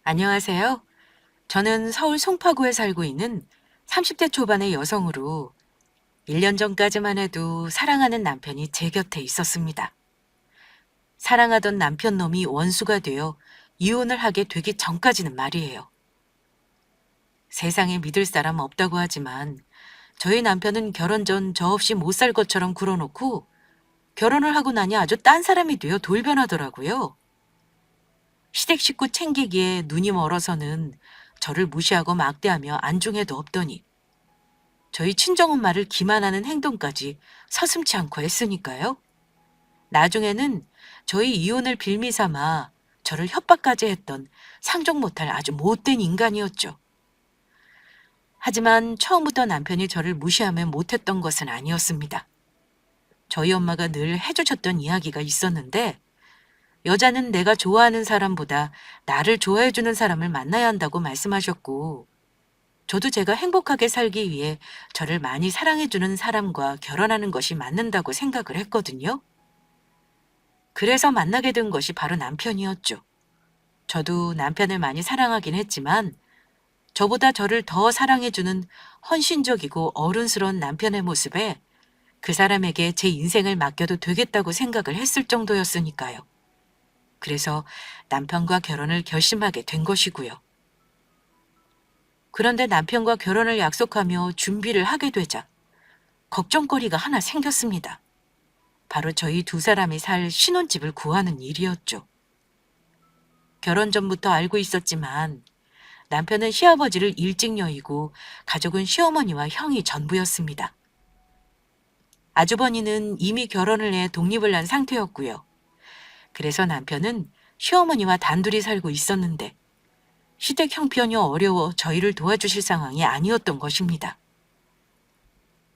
안녕하세요. 저는 서울 송파구에 살고 있는 30대 초반의 여성으로 1년 전까지만 해도 사랑하는 남편이 제 곁에 있었습니다. 사랑하던 남편 놈이 원수가 되어 이혼을 하게 되기 전까지는 말이에요. 세상에 믿을 사람 없다고 하지만 저희 남편은 결혼 전 저 없이 못 살 것처럼 굴어놓고 결혼을 하고 나니 아주 딴 사람이 되어 돌변하더라고요. 시댁 식구 챙기기에 눈이 멀어서는 저를 무시하고 막대하며 안중에도 없더니 저희 친정엄마를 기만하는 행동까지 서슴지 않고 했으니까요. 나중에는 저희 이혼을 빌미 삼아 저를 협박까지 했던 상종 못할 아주 못된 인간이었죠. 하지만 처음부터 남편이 저를 무시하면 못했던 것은 아니었습니다. 저희 엄마가 늘 해주셨던 이야기가 있었는데 여자는 내가 좋아하는 사람보다 나를 좋아해주는 사람을 만나야 한다고 말씀하셨고 저도 제가 행복하게 살기 위해 저를 많이 사랑해주는 사람과 결혼하는 것이 맞는다고 생각을 했거든요. 그래서 만나게 된 것이 바로 남편이었죠. 저도 남편을 많이 사랑하긴 했지만 저보다 저를 더 사랑해주는 헌신적이고 어른스러운 남편의 모습에 그 사람에게 제 인생을 맡겨도 되겠다고 생각을 했을 정도였으니까요. 그래서 남편과 결혼을 결심하게 된 것이고요. 그런데 남편과 결혼을 약속하며 준비를 하게 되자 걱정거리가 하나 생겼습니다. 바로 저희 두 사람이 살 신혼집을 구하는 일이었죠. 결혼 전부터 알고 있었지만 남편은 시아버지를 일찍 여의고 가족은 시어머니와 형이 전부였습니다. 아주버니는 이미 결혼을 해 독립을 한 상태였고요. 그래서 남편은 시어머니와 단둘이 살고 있었는데 시댁 형편이 어려워 저희를 도와주실 상황이 아니었던 것입니다.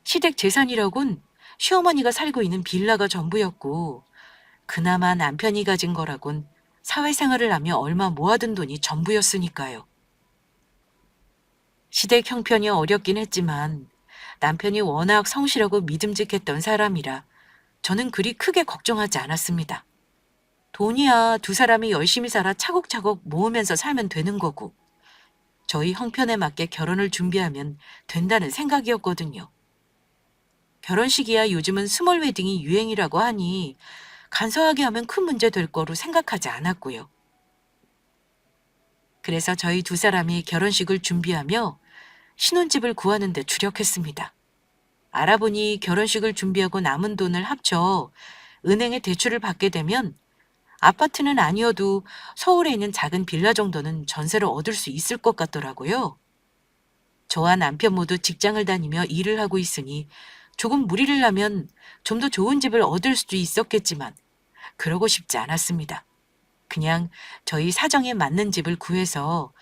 시댁 재산이라곤 시어머니가 살고 있는 빌라가 전부였고 그나마 남편이 가진 거라곤 사회생활을 하며 얼마 모아둔 돈이 전부였으니까요. 시댁 형편이 어렵긴 했지만 남편이 워낙 성실하고 믿음직했던 사람이라 저는 그리 크게 걱정하지 않았습니다. 돈이야 두 사람이 열심히 살아 차곡차곡 모으면서 살면 되는 거고 저희 형편에 맞게 결혼을 준비하면 된다는 생각이었거든요. 결혼식이야 요즘은 스몰 웨딩이 유행이라고 하니 간소하게 하면 큰 문제 될 거로 생각하지 않았고요. 그래서 저희 두 사람이 결혼식을 준비하며 신혼집을 구하는 데 주력했습니다. 알아보니 결혼식을 준비하고 남은 돈을 합쳐 은행에 대출을 받게 되면 아파트는 아니어도 서울에 있는 작은 빌라 정도는 전세로 얻을 수 있을 것 같더라고요. 저와 남편 모두 직장을 다니며 일을 하고 있으니 조금 무리를 하면 좀 더 좋은 집을 얻을 수도 있었겠지만 그러고 싶지 않았습니다. 그냥 저희 사정에 맞는 집을 구해서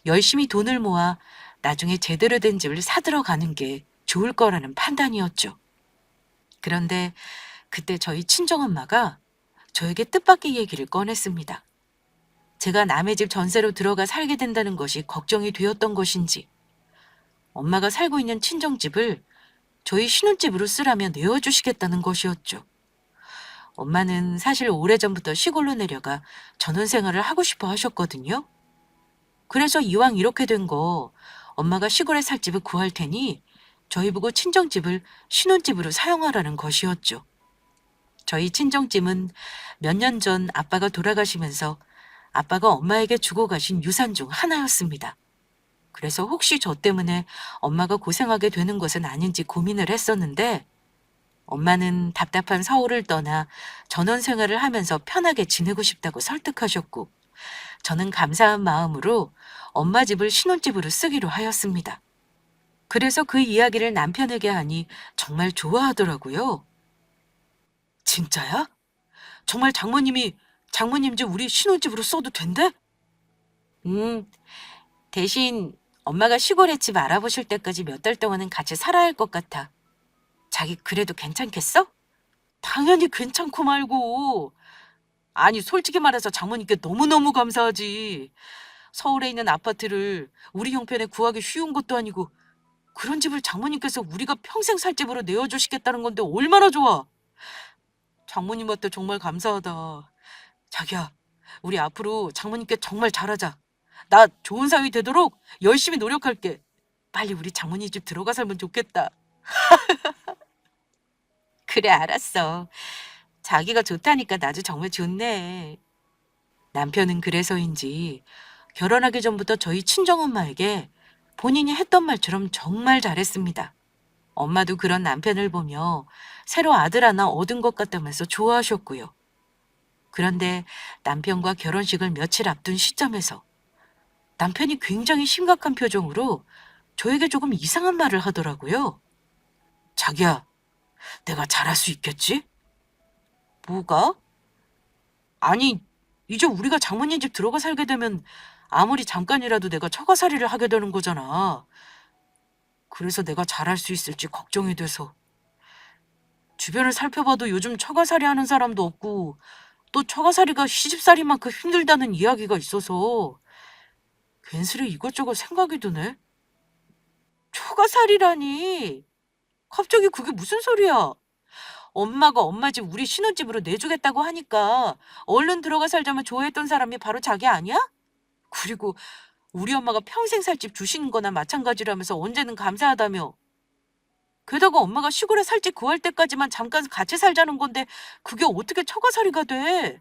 열심히 돈을 모아 나중에 제대로 된 집을 사들어 가는 게 좋을 거라는 판단이었죠. 그런데 그때 저희 친정엄마가 저에게 뜻밖의 얘기를 꺼냈습니다. 제가 남의 집 전세로 들어가 살게 된다는 것이 걱정이 되었던 것인지 엄마가 살고 있는 친정집을 저희 신혼집으로 쓰라며 내어주시겠다는 것이었죠. 엄마는 사실 오래전부터 시골로 내려가 전원 생활을 하고 싶어 하셨거든요. 그래서 이왕 이렇게 된 거 엄마가 시골에 살 집을 구할 테니 저희 보고 친정집을 신혼집으로 사용하라는 것이었죠. 저희 친정집은 몇 년 전 아빠가 돌아가시면서 아빠가 엄마에게 주고 가신 유산 중 하나였습니다. 그래서 혹시 저 때문에 엄마가 고생하게 되는 것은 아닌지 고민을 했었는데 엄마는 답답한 서울을 떠나 전원 생활을 하면서 편하게 지내고 싶다고 설득하셨고 저는 감사한 마음으로 엄마 집을 신혼집으로 쓰기로 하였습니다. 그래서 그 이야기를 남편에게 하니 정말 좋아하더라고요. 진짜야? 정말 장모님 집 우리 신혼집으로 써도 된대? 음, 대신 엄마가 시골에 집 알아보실 때까지 몇 달 동안은 같이 살아야 할 것 같아. 자기 그래도 괜찮겠어? 당연히 괜찮고 말고. 아니, 솔직히 말해서 장모님께 너무너무 감사하지. 서울에 있는 아파트를 우리 형편에 구하기 쉬운 것도 아니고 그런 집을 장모님께서 우리가 평생 살 집으로 내어주시겠다는 건데 얼마나 좋아. 장모님한테 정말 감사하다. 자기야, 우리 앞으로 장모님께 정말 잘하자. 나 좋은 사위 되도록 열심히 노력할게. 빨리 우리 장모님 집 들어가 살면 좋겠다. 그래, 알았어. 자기가 좋다니까 나도 정말 좋네. 남편은 그래서인지 결혼하기 전부터 저희 친정엄마에게 본인이 했던 말처럼 정말 잘했습니다. 엄마도 그런 남편을 보며 새로 아들 하나 얻은 것 같다면서 좋아하셨고요. 그런데 남편과 결혼식을 며칠 앞둔 시점에서 남편이 굉장히 심각한 표정으로 저에게 조금 이상한 말을 하더라고요. 자기야, 내가 잘할 수 있겠지? 뭐가? 아니, 이제 우리가 장모님 집 들어가 살게 되면 아무리 잠깐이라도 내가 처가살이를 하게 되는 거잖아. 그래서 내가 잘할 수 있을지 걱정이 돼서. 주변을 살펴봐도 요즘 처가살이 하는 사람도 없고 또 처가살이가 시집살이만큼 힘들다는 이야기가 있어서 괜스레 이것저것 생각이 드네. 처가살이라니. 갑자기 그게 무슨 소리야? 엄마가 엄마 집 우리 신혼집으로 내주겠다고 하니까 얼른 들어가 살자면 좋아했던 사람이 바로 자기 아니야? 그리고 우리 엄마가 평생 살 집 주시는 거나 마찬가지라면서 언제는 감사하다며. 게다가 엄마가 시골에 살 집 구할 때까지만 잠깐 같이 살자는 건데 그게 어떻게 처가살이가 돼?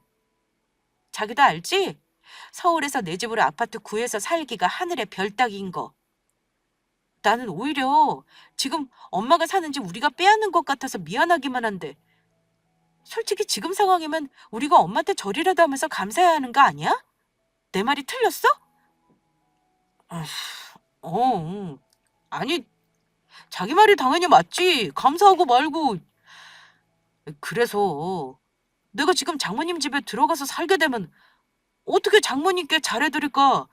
자기도 알지? 서울에서 내 집으로 아파트 구해서 살기가 하늘의 별 따기인 거. 나는 오히려 지금 엄마가 사는 집 우리가 빼앗는 것 같아서 미안하기만 한데 솔직히 지금 상황이면 우리가 엄마한테 절이라도 하면서 감사해야 하는 거 아니야? 내 말이 틀렸어? 어휴, 어, 아니 자기 말이 당연히 맞지. 감사하고 말고. 그래서 내가 지금 장모님 집에 들어가서 살게 되면 어떻게 장모님께 잘해드릴까?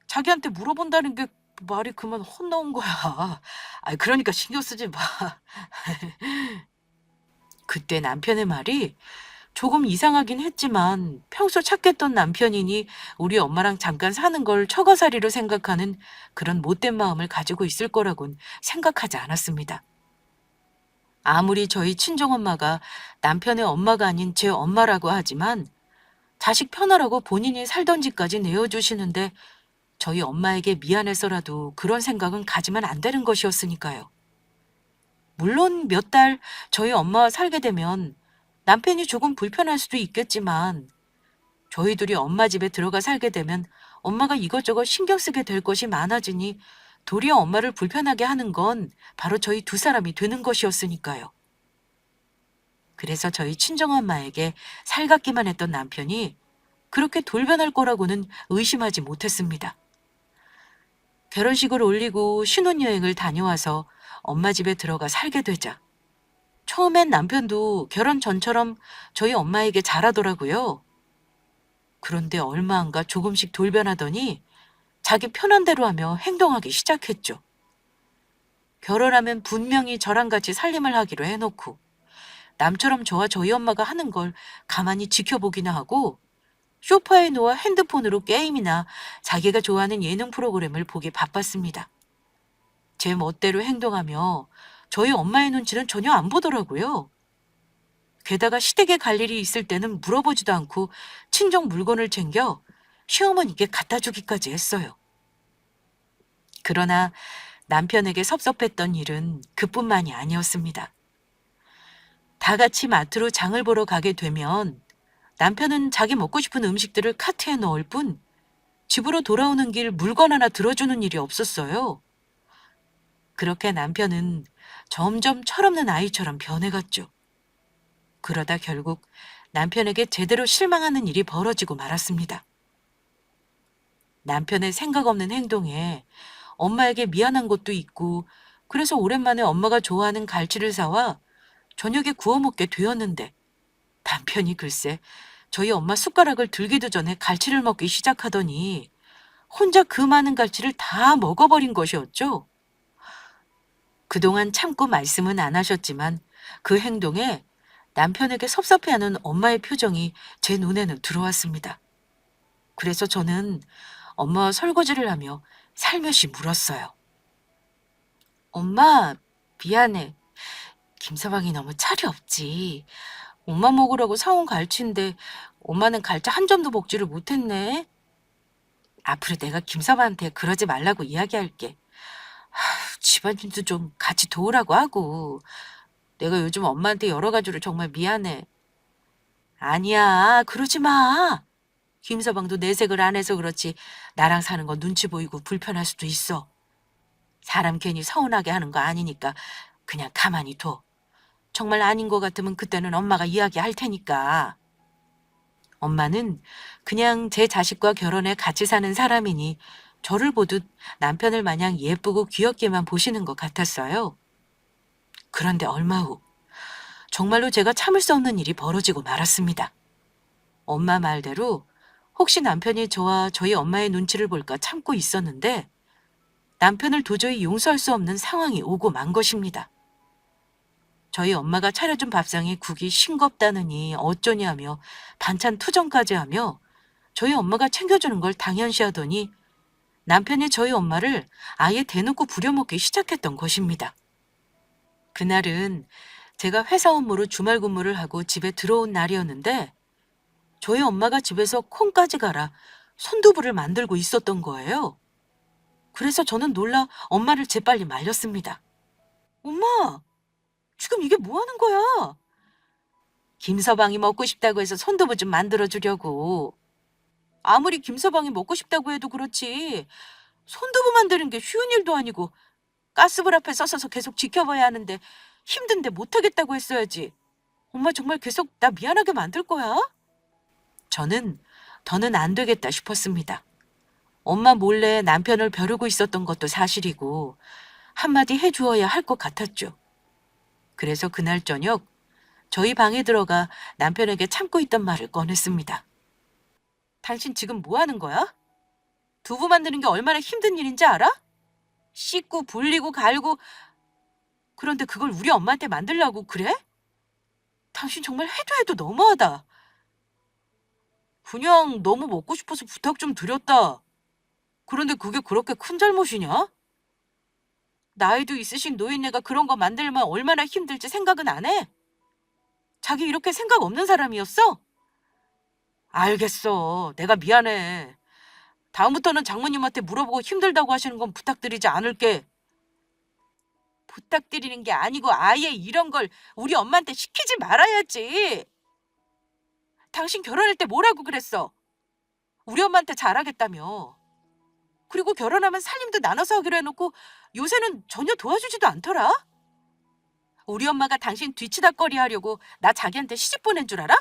자기한테 물어본다는 게 말이 그만 헛나온 거야. 아, 그러니까 신경 쓰지 마. 그때 남편의 말이 조금 이상하긴 했지만 평소 착했던 남편이니 우리 엄마랑 잠깐 사는 걸 처가살이로 생각하는 그런 못된 마음을 가지고 있을 거라곤 생각하지 않았습니다. 아무리 저희 친정엄마가 남편의 엄마가 아닌 제 엄마라고 하지만 자식 편하라고 본인이 살던 집까지 내어주시는데 저희 엄마에게 미안해서라도 그런 생각은 가지면 안 되는 것이었으니까요. 물론 몇 달 저희 엄마와 살게 되면 남편이 조금 불편할 수도 있겠지만 저희 둘이 엄마 집에 들어가 살게 되면 엄마가 이것저것 신경 쓰게 될 것이 많아지니 도리어 엄마를 불편하게 하는 건 바로 저희 두 사람이 되는 것이었으니까요. 그래서 저희 친정엄마에게 살갑기만 했던 남편이 그렇게 돌변할 거라고는 의심하지 못했습니다. 결혼식을 올리고 신혼여행을 다녀와서 엄마 집에 들어가 살게 되자 처음엔 남편도 결혼 전처럼 저희 엄마에게 잘하더라고요. 그런데 얼마 안 가 조금씩 돌변하더니 자기 편한 대로 하며 행동하기 시작했죠. 결혼하면 분명히 저랑 같이 살림을 하기로 해놓고 남처럼 저와 저희 엄마가 하는 걸 가만히 지켜보기나 하고 소파에 누워 핸드폰으로 게임이나 자기가 좋아하는 예능 프로그램을 보기 바빴습니다. 제 멋대로 행동하며 저희 엄마의 눈치는 전혀 안 보더라고요. 게다가 시댁에 갈 일이 있을 때는 물어보지도 않고 친정 물건을 챙겨 시어머니께 갖다 주기까지 했어요. 그러나 남편에게 섭섭했던 일은 그뿐만이 아니었습니다. 다 같이 마트로 장을 보러 가게 되면 남편은 자기 먹고 싶은 음식들을 카트에 넣을 뿐 집으로 돌아오는 길 물건 하나 들어주는 일이 없었어요. 그렇게 남편은 점점 철없는 아이처럼 변해갔죠. 그러다 결국 남편에게 제대로 실망하는 일이 벌어지고 말았습니다. 남편의 생각 없는 행동에 엄마에게 미안한 것도 있고 그래서 오랜만에 엄마가 좋아하는 갈치를 사와 저녁에 구워 먹게 되었는데 남편이 글쎄 저희 엄마 숟가락을 들기도 전에 갈치를 먹기 시작하더니 혼자 그 많은 갈치를 다 먹어버린 것이었죠. 그동안 참고 말씀은 안 하셨지만 그 행동에 남편에게 섭섭해하는 엄마의 표정이 제 눈에는 들어왔습니다. 그래서 저는 엄마와 설거지를 하며 살며시 물었어요. 엄마, 미안해. 김서방이 너무 차이 없지. 엄마 먹으라고 사온 갈치인데 엄마는 갈치 한 점도 먹지를 못했네. 앞으로 내가 김서방한테 그러지 말라고 이야기할게. 집안일도 좀 같이 도우라고 하고. 내가 요즘 엄마한테 여러 가지로 정말 미안해. 아니야, 그러지 마. 김서방도 내색을 안 해서 그렇지 나랑 사는 거 눈치 보이고 불편할 수도 있어. 사람 괜히 서운하게 하는 거 아니니까 그냥 가만히 둬. 정말 아닌 것 같으면 그때는 엄마가 이야기할 테니까. 엄마는 그냥 제 자식과 결혼해 같이 사는 사람이니 저를 보듯 남편을 마냥 예쁘고 귀엽게만 보시는 것 같았어요. 그런데 얼마 후 정말로 제가 참을 수 없는 일이 벌어지고 말았습니다. 엄마 말대로 혹시 남편이 저와 저희 엄마의 눈치를 볼까 참고 있었는데 남편을 도저히 용서할 수 없는 상황이 오고 만 것입니다. 저희 엄마가 차려준 밥상에 국이 싱겁다느니 어쩌냐며 반찬 투정까지 하며 저희 엄마가 챙겨주는 걸 당연시하더니 남편이 저희 엄마를 아예 대놓고 부려먹기 시작했던 것입니다. 그날은 제가 회사 업무로 주말 근무를 하고 집에 들어온 날이었는데 저희 엄마가 집에서 콩까지 갈아 손두부를 만들고 있었던 거예요. 그래서 저는 놀라 엄마를 재빨리 말렸습니다. 엄마, 지금 이게 뭐 하는 거야? 김서방이 먹고 싶다고 해서 손두부 좀 만들어 주려고. 아무리 김서방이 먹고 싶다고 해도 그렇지 손두부 만드는 게 쉬운 일도 아니고 가스불 앞에 서서 계속 지켜봐야 하는데 힘든데 못하겠다고 했어야지. 엄마 정말 계속 나 미안하게 만들 거야? 저는 더는 안 되겠다 싶었습니다. 엄마 몰래 남편을 벼르고 있었던 것도 사실이고 한마디 해주어야 할 것 같았죠. 그래서 그날 저녁 저희 방에 들어가 남편에게 참고 있던 말을 꺼냈습니다. 당신 지금 뭐 하는 거야? 두부 만드는 게 얼마나 힘든 일인지 알아? 씻고 불리고 갈고 그런데 그걸 우리 엄마한테 만들려고 그래? 당신 정말 해도 해도 너무하다. 그냥 너무 먹고 싶어서 부탁 좀 드렸다. 그런데 그게 그렇게 큰 잘못이냐? 나이도 있으신 노인네가 그런 거 만들면 얼마나 힘들지 생각은 안 해? 자기 이렇게 생각 없는 사람이었어? 알겠어. 내가 미안해. 다음부터는 장모님한테 물어보고 힘들다고 하시는 건 부탁드리지 않을게. 부탁드리는 게 아니고 아예 이런 걸 우리 엄마한테 시키지 말아야지. 당신 결혼할 때 뭐라고 그랬어? 우리 엄마한테 잘하겠다며. 그리고 결혼하면 살림도 나눠서 하기로 해놓고 요새는 전혀 도와주지도 않더라? 우리 엄마가 당신 뒤치다꺼리 하려고 나 자기한테 시집 보낸 줄 알아?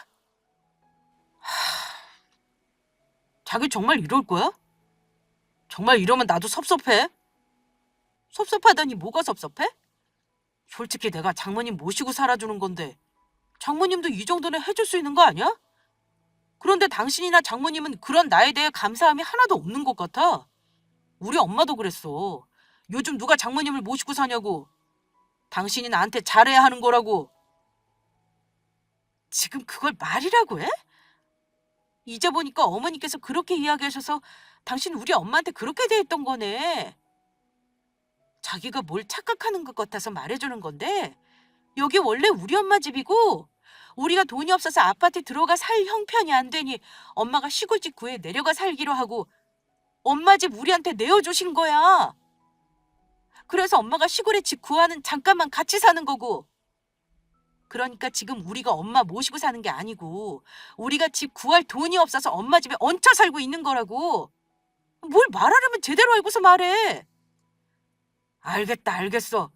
자기 정말 이럴 거야? 정말 이러면 나도 섭섭해. 섭섭하다니 뭐가 섭섭해? 솔직히 내가 장모님 모시고 살아주는 건데 장모님도 이 정도는 해줄 수 있는 거 아니야? 그런데 당신이나 장모님은 그런 나에 대해 감사함이 하나도 없는 것 같아. 우리 엄마도 그랬어. 요즘 누가 장모님을 모시고 사냐고. 당신이 나한테 잘해야 하는 거라고. 지금 그걸 말이라고 해? 이제 보니까 어머니께서 그렇게 이야기하셔서 당신 우리 엄마한테 그렇게 대했던 거네. 자기가 뭘 착각하는 것 같아서 말해주는 건데 여기 원래 우리 엄마 집이고 우리가 돈이 없어서 아파트 들어가 살 형편이 안 되니 엄마가 시골집 구해 내려가 살기로 하고 엄마 집 우리한테 내어주신 거야. 그래서 엄마가 시골에 집 구하는 잠깐만 같이 사는 거고. 그러니까 지금 우리가 엄마 모시고 사는 게 아니고 우리가 집 구할 돈이 없어서 엄마 집에 얹혀 살고 있는 거라고. 뭘 말하려면 제대로 알고서 말해. 알겠다, 알겠어.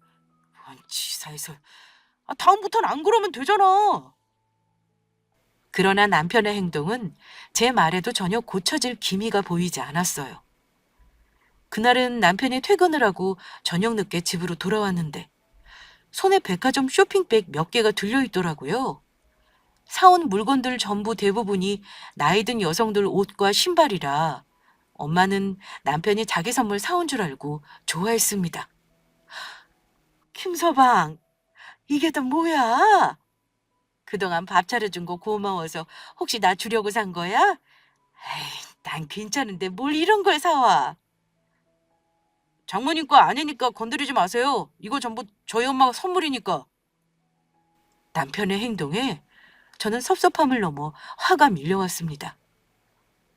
치사해서. 다음부터는 안 그러면 되잖아. 그러나 남편의 행동은 제 말에도 전혀 고쳐질 기미가 보이지 않았어요. 그날은 남편이 퇴근을 하고 저녁 늦게 집으로 돌아왔는데 손에 백화점 쇼핑백 몇 개가 들려있더라고요. 사온 물건들 전부 대부분이 나이 든 여성들 옷과 신발이라 엄마는 남편이 자기 선물 사온 줄 알고 좋아했습니다. 김서방, 이게 또 뭐야? 그동안 밥 차려준 거 고마워서 혹시 나 주려고 산 거야? 에이, 난 괜찮은데 뭘 이런 걸 사와. 장모님 거 아니니까 건드리지 마세요. 이거 전부 저희 엄마가 선물이니까. 남편의 행동에 저는 섭섭함을 넘어 화가 밀려왔습니다.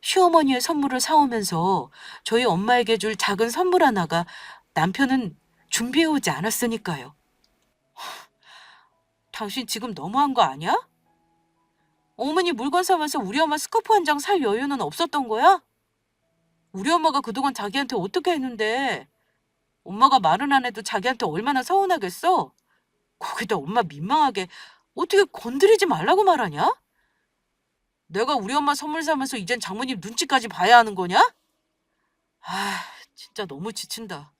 시어머니의 선물을 사오면서 저희 엄마에게 줄 작은 선물 하나가 남편은 준비해오지 않았으니까요. 당신 지금 너무한 거 아니야? 어머니 물건 사면서 우리 엄마 스카프 한 장 살 여유는 없었던 거야? 우리 엄마가 그동안 자기한테 어떻게 했는데 엄마가 말은 안 해도 자기한테 얼마나 서운하겠어? 거기다 엄마 민망하게 어떻게 건드리지 말라고 말하냐? 내가 우리 엄마 선물 사면서 이젠 장모님 눈치까지 봐야 하는 거냐? 아, 진짜 너무 지친다.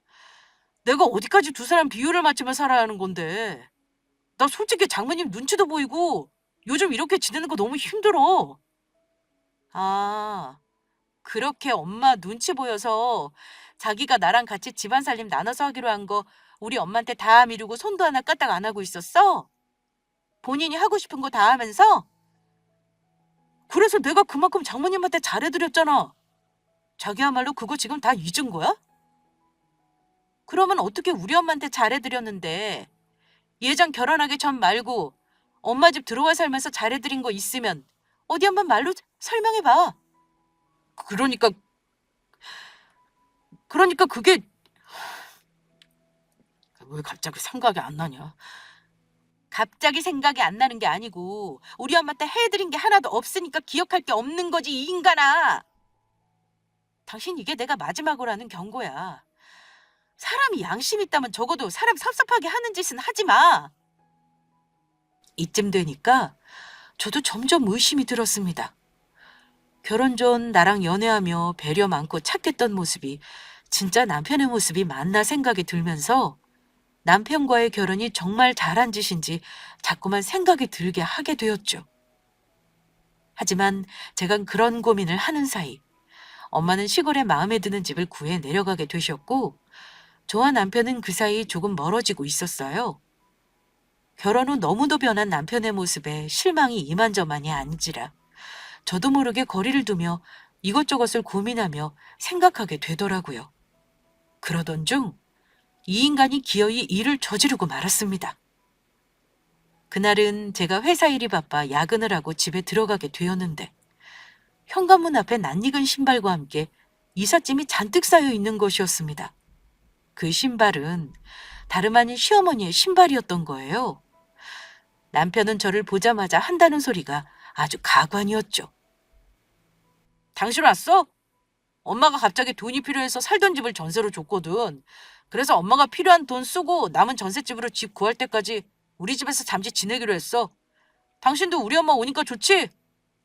내가 어디까지 두 사람 비율을 맞추며 살아야 하는 건데. 나 솔직히 장모님 눈치도 보이고 요즘 이렇게 지내는 거 너무 힘들어. 아, 그렇게 엄마 눈치 보여서 자기가 나랑 같이 집안 살림 나눠서 하기로 한 거 우리 엄마한테 다 미루고 손도 하나 까딱 안 하고 있었어? 본인이 하고 싶은 거 다 하면서? 그래서 내가 그만큼 장모님한테 잘해드렸잖아. 자기야말로 그거 지금 다 잊은 거야? 그러면 어떻게 우리 엄마한테 잘해드렸는데 예전 결혼하기 전 말고 엄마 집 들어와 살면서 잘해드린 거 있으면 어디 한번 말로 설명해봐. 그러니까 그게 왜 갑자기 생각이 안 나냐? 갑자기 생각이 안 나는 게 아니고 우리 엄마한테 해드린 게 하나도 없으니까 기억할 게 없는 거지 이 인간아. 당신 이게 내가 마지막으로 하는 경고야. 사람이 양심 있다면 적어도 사람 섭섭하게 하는 짓은 하지 마. 이쯤 되니까 저도 점점 의심이 들었습니다. 결혼 전 나랑 연애하며 배려 많고 착했던 모습이 진짜 남편의 모습이 맞나 생각이 들면서 남편과의 결혼이 정말 잘한 짓인지 자꾸만 생각이 들게 하게 되었죠. 하지만 제가 그런 고민을 하는 사이 엄마는 시골에 마음에 드는 집을 구해 내려가게 되셨고 저와 남편은 그 사이 조금 멀어지고 있었어요. 결혼 후 너무도 변한 남편의 모습에 실망이 이만저만이 아니지라 저도 모르게 거리를 두며 이것저것을 고민하며 생각하게 되더라고요. 그러던 중 이 인간이 기어이 일을 저지르고 말았습니다. 그날은 제가 회사 일이 바빠 야근을 하고 집에 들어가게 되었는데 현관문 앞에 낯익은 신발과 함께 이삿짐이 잔뜩 쌓여 있는 것이었습니다. 그 신발은 다름 아닌 시어머니의 신발이었던 거예요. 남편은 저를 보자마자 한다는 소리가 아주 가관이었죠. 당신 왔어? 엄마가 갑자기 돈이 필요해서 살던 집을 전세로 줬거든. 그래서 엄마가 필요한 돈 쓰고 남은 전셋집으로 집 구할 때까지 우리 집에서 잠시 지내기로 했어. 당신도 우리 엄마 오니까 좋지?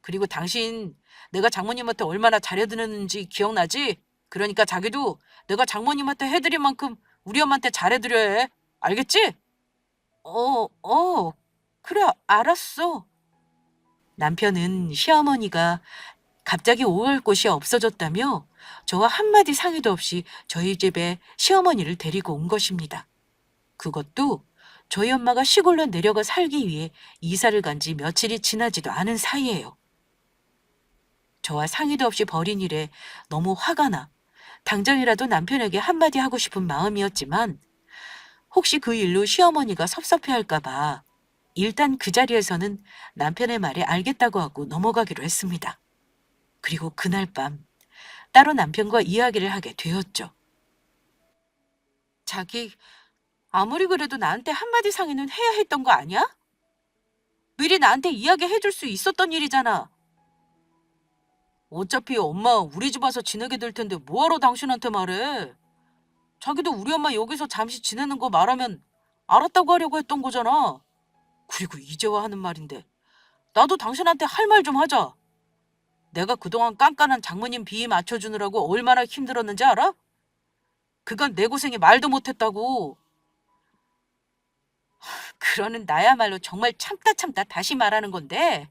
그리고 당신 내가 장모님한테 얼마나 잘해드렸는지 기억나지? 그러니까 자기도 내가 장모님한테 해드린 만큼 우리 엄마한테 잘해드려야 해. 알겠지? 그래, 알았어. 남편은 시어머니가 갑자기 오갈 곳이 없어졌다며 저와 한마디 상의도 없이 저희 집에 시어머니를 데리고 온 것입니다. 그것도 저희 엄마가 시골로 내려가 살기 위해 이사를 간 지 며칠이 지나지도 않은 사이예요. 저와 상의도 없이 벌인 일에 너무 화가 나 당장이라도 남편에게 한마디 하고 싶은 마음이었지만 혹시 그 일로 시어머니가 섭섭해할까 봐 일단 그 자리에서는 남편의 말에 알겠다고 하고 넘어가기로 했습니다. 그리고 그날 밤 따로 남편과 이야기를 하게 되었죠. 자기 아무리 그래도 나한테 한마디 상의는 해야 했던 거 아니야? 미리 나한테 이야기해 줄 수 있었던 일이잖아. 어차피 엄마 우리 집 와서 지내게 될 텐데 뭐하러 당신한테 말해? 자기도 우리 엄마 여기서 잠시 지내는 거 말하면 알았다고 하려고 했던 거잖아. 그리고 이제 와 하는 말인데 나도 당신한테 할 말 좀 하자. 내가 그동안 깐깐한 장모님 비위 맞춰주느라고 얼마나 힘들었는지 알아? 그건 내 고생이 말도 못했다고. 그러는 나야말로 정말 참다 다시 말하는 건데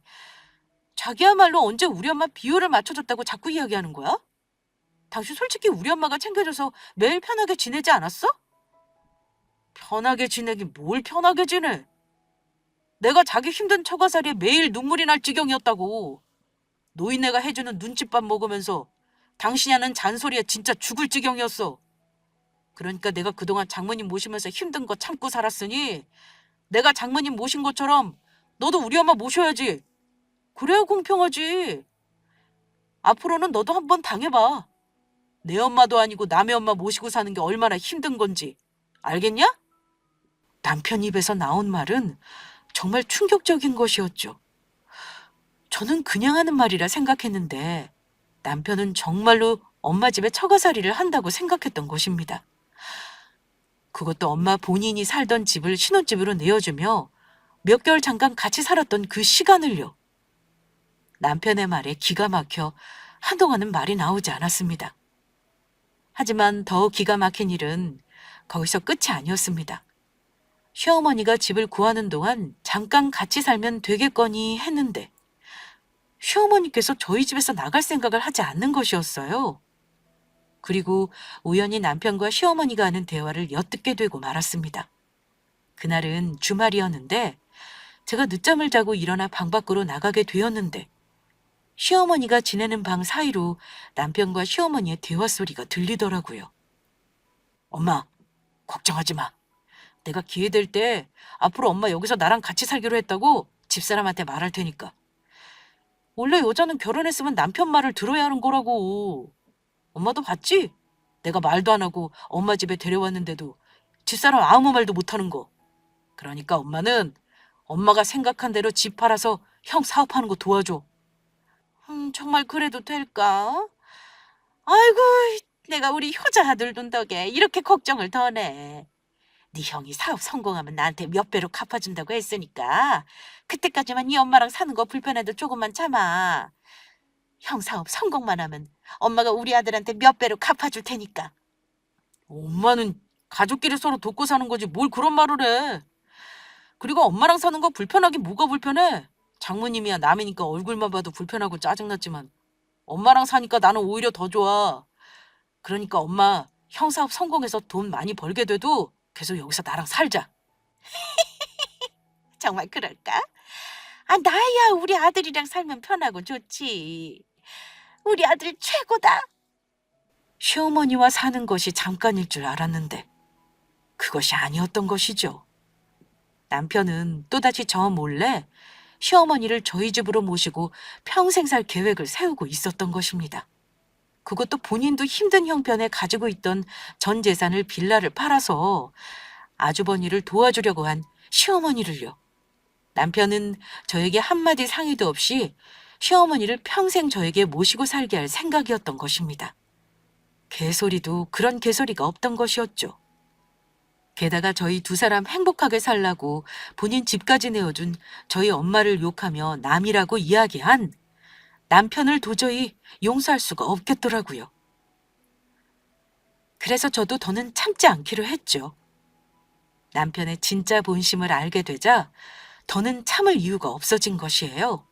자기야말로 언제 우리 엄마 비율을 맞춰줬다고 자꾸 이야기하는 거야? 당신 솔직히 우리 엄마가 챙겨줘서 매일 편하게 지내지 않았어? 편하게 지내긴 뭘 편하게 지내. 내가 자기 힘든 처가살이에 매일 눈물이 날 지경이었다고. 노인네가 해주는 눈칫밥 먹으면서 당신이 하는 잔소리에 진짜 죽을 지경이었어. 그러니까 내가 그동안 장모님 모시면서 힘든 거 참고 살았으니 내가 장모님 모신 것처럼 너도 우리 엄마 모셔야지. 그래야 공평하지. 앞으로는 너도 한번 당해봐. 내 엄마도 아니고 남의 엄마 모시고 사는 게 얼마나 힘든 건지. 알겠냐? 남편 입에서 나온 말은 정말 충격적인 것이었죠. 저는 그냥 하는 말이라 생각했는데 남편은 정말로 엄마 집에 처가살이를 한다고 생각했던 것입니다. 그것도 엄마 본인이 살던 집을 신혼집으로 내어주며 몇 개월 잠깐 같이 살았던 그 시간을요. 남편의 말에 기가 막혀 한동안은 말이 나오지 않았습니다. 하지만 더 기가 막힌 일은 거기서 끝이 아니었습니다. 시어머니가 집을 구하는 동안 잠깐 같이 살면 되겠거니 했는데 시어머니께서 저희 집에서 나갈 생각을 하지 않는 것이었어요. 그리고 우연히 남편과 시어머니가 하는 대화를 엿듣게 되고 말았습니다. 그날은 주말이었는데 제가 늦잠을 자고 일어나 방 밖으로 나가게 되었는데 시어머니가 지내는 방 사이로 남편과 시어머니의 대화 소리가 들리더라고요. 엄마, 걱정하지 마. 내가 기회 될 때 앞으로 엄마 여기서 나랑 같이 살기로 했다고 집사람한테 말할 테니까. 원래 여자는 결혼했으면 남편 말을 들어야 하는 거라고. 엄마도 봤지? 내가 말도 안 하고 엄마 집에 데려왔는데도 집사람 아무 말도 못하는 거. 그러니까 엄마는 엄마가 생각한 대로 집 팔아서 형 사업하는 거 도와줘. 정말 그래도 될까? 아이고, 내가 우리 효자 아들 돈 덕에 이렇게 걱정을 더 내. 네 형이 사업 성공하면 나한테 몇 배로 갚아준다고 했으니까 그때까지만 네 엄마랑 사는 거 불편해도 조금만 참아. 형 사업 성공만 하면 엄마가 우리 아들한테 몇 배로 갚아줄 테니까. 엄마는 가족끼리 서로 돕고 사는 거지 뭘 그런 말을 해. 그리고 엄마랑 사는 거 불편하긴 뭐가 불편해. 장모님이야 남이니까 얼굴만 봐도 불편하고 짜증났지만 엄마랑 사니까 나는 오히려 더 좋아. 그러니까 엄마 형 사업 성공해서 돈 많이 벌게 돼도 계속 여기서 나랑 살자. 정말 그럴까? 아, 나야 우리 아들이랑 살면 편하고 좋지. 우리 아들 최고다. 시어머니와 사는 것이 잠깐일 줄 알았는데 그것이 아니었던 것이죠. 남편은 또다시 저 몰래 시어머니를 저희 집으로 모시고 평생 살 계획을 세우고 있었던 것입니다. 그것도 본인도 힘든 형편에 가지고 있던 전 재산을 빌라를 팔아서 아주버니를 도와주려고 한 시어머니를요. 남편은 저에게 한마디 상의도 없이 시어머니를 평생 저에게 모시고 살게 할 생각이었던 것입니다. 개소리도 그런 개소리가 없던 것이었죠. 게다가 저희 두 사람 행복하게 살라고 본인 집까지 내어준 저희 엄마를 욕하며 남이라고 이야기한 남편을 도저히 용서할 수가 없겠더라고요. 그래서 저도 더는 참지 않기로 했죠. 남편의 진짜 본심을 알게 되자 더는 참을 이유가 없어진 것이에요.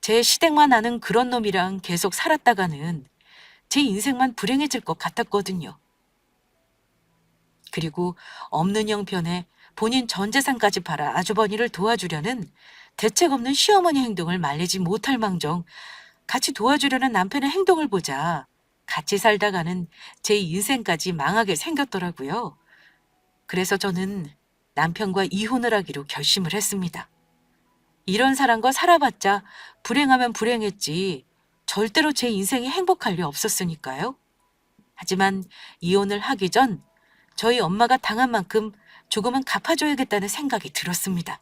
제 시댁만 아는 그런 놈이랑 계속 살았다가는 제 인생만 불행해질 것 같았거든요. 그리고 없는 형편에 본인 전 재산까지 팔아 아주버니를 도와주려는 대책 없는 시어머니 행동을 말리지 못할 망정 같이 도와주려는 남편의 행동을 보자 같이 살다가는 제 인생까지 망하게 생겼더라고요. 그래서 저는 남편과 이혼을 하기로 결심을 했습니다. 이런 사람과 살아봤자 불행하면 불행했지 절대로 제 인생이 행복할 리 없었으니까요. 하지만 이혼을 하기 전 저희 엄마가 당한 만큼 조금은 갚아줘야겠다는 생각이 들었습니다.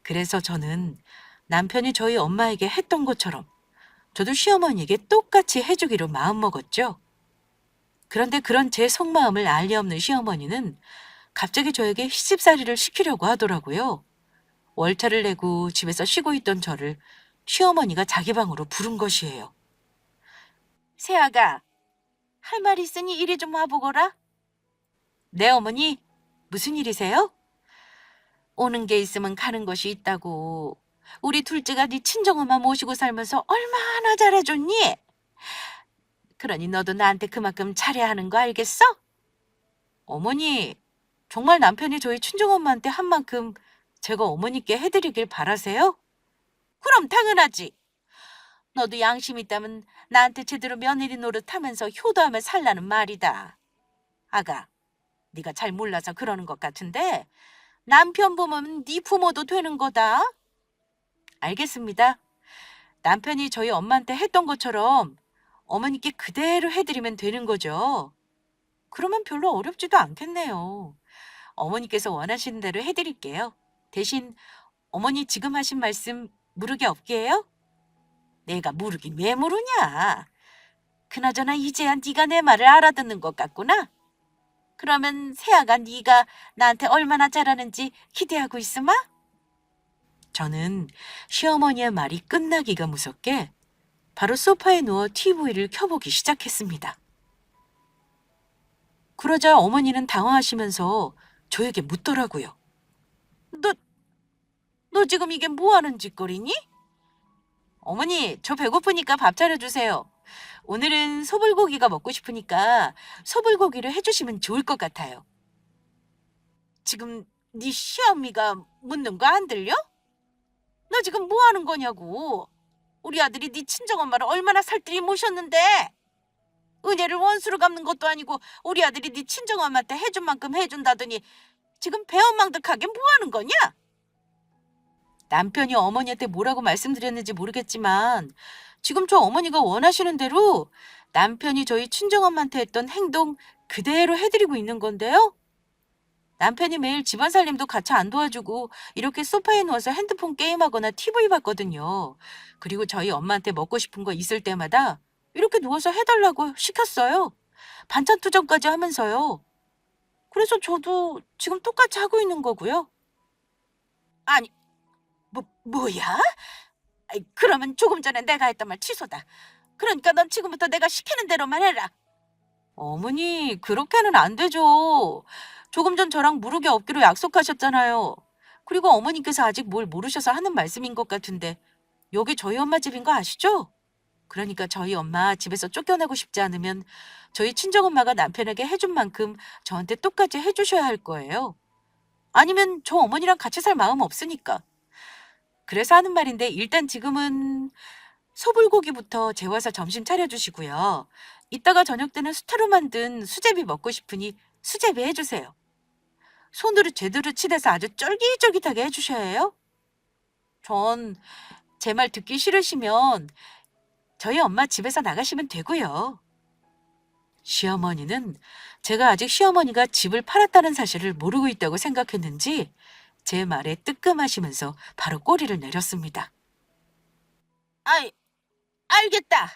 그래서 저는 남편이 저희 엄마에게 했던 것처럼 저도 시어머니에게 똑같이 해주기로 마음먹었죠. 그런데 그런 제 속마음을 알 리 없는 시어머니는 갑자기 저에게 시집살이를 시키려고 하더라고요. 월차를 내고 집에서 쉬고 있던 저를 시어머니가 자기 방으로 부른 것이에요. 새아가, 할 말 있으니 이리 좀 와보거라. 네, 어머니. 무슨 일이세요? 오는 게 있으면 가는 것이 있다고. 우리 둘째가 네 친정엄마 모시고 살면서 얼마나 잘해줬니? 그러니 너도 나한테 그만큼 잘해야 하는 거 알겠어? 어머니, 정말 남편이 저희 친정엄마한테 한 만큼 제가 어머니께 해드리길 바라세요? 그럼 당연하지. 너도 양심 있다면 나한테 제대로 며느리 노릇하면서 효도하며 살라는 말이다. 아가, 네가 잘 몰라서 그러는 것 같은데 남편 보면 네 부모도 되는 거다. 알겠습니다. 남편이 저희 엄마한테 했던 것처럼 어머니께 그대로 해드리면 되는 거죠. 그러면 별로 어렵지도 않겠네요. 어머니께서 원하시는 대로 해드릴게요. 대신 어머니 지금 하신 말씀 무르게 없게요? 내가 무르긴 왜 무르냐? 그나저나 이제야 네가 내 말을 알아듣는 것 같구나. 그러면 세아가 네가 나한테 얼마나 잘하는지 기대하고 있으마? 저는 시어머니의 말이 끝나기가 무섭게 바로 소파에 누워 TV를 켜보기 시작했습니다. 그러자 어머니는 당황하시면서 저에게 묻더라고요. 너, 너 지금 이게 뭐 하는 짓거리니? 어머니, 저 배고프니까 밥 차려주세요. 오늘은 소불고기가 먹고 싶으니까 소불고기를 해주시면 좋을 것 같아요. 지금 네 시어미가 묻는 거 안 들려? 너 지금 뭐 하는 거냐고. 우리 아들이 네 친정엄마를 얼마나 살뜰히 모셨는데 은혜를 원수로 갚는 것도 아니고 우리 아들이 네 친정엄마한테 해준 만큼 해준다더니 지금 배은망덕하게 뭐 하는 거냐? 남편이 어머니한테 뭐라고 말씀드렸는지 모르겠지만 지금 저 어머니가 원하시는 대로 남편이 저희 친정엄마한테 했던 행동 그대로 해드리고 있는 건데요. 남편이 매일 집안 살림도 같이 안 도와주고 이렇게 소파에 누워서 핸드폰 게임하거나 TV 봤거든요. 그리고 저희 엄마한테 먹고 싶은 거 있을 때마다 이렇게 누워서 해달라고 시켰어요. 반찬 투정까지 하면서요. 그래서 저도 지금 똑같이 하고 있는 거고요. 아니, 뭐야? 아이, 그러면 조금 전에 내가 했던 말 취소다. 그러니까 넌 지금부터 내가 시키는 대로만 해라. 어머니, 그렇게는 안 되죠. 조금 전 저랑 무르게 없기로 약속하셨잖아요. 그리고 어머니께서 아직 뭘 모르셔서 하는 말씀인 것 같은데 여기 저희 엄마 집인 거 아시죠? 그러니까 저희 엄마 집에서 쫓겨나고 싶지 않으면 저희 친정엄마가 남편에게 해준 만큼 저한테 똑같이 해주셔야 할 거예요. 아니면 저 어머니랑 같이 살 마음 없으니까. 그래서 하는 말인데 일단 지금은 소불고기부터 재워서 점심 차려주시고요. 이따가 저녁 때는 수타로 만든 수제비 먹고 싶으니 수제비 해주세요. 손으로 제대로 치대서 아주 쫄깃쫄깃하게 해주셔야 해요. 전 제 말 듣기 싫으시면 저희 엄마 집에서 나가시면 되고요. 시어머니는 제가 아직 시어머니가 집을 팔았다는 사실을 모르고 있다고 생각했는지 제 말에 뜨끔하시면서 바로 꼬리를 내렸습니다. 아이, 알겠다.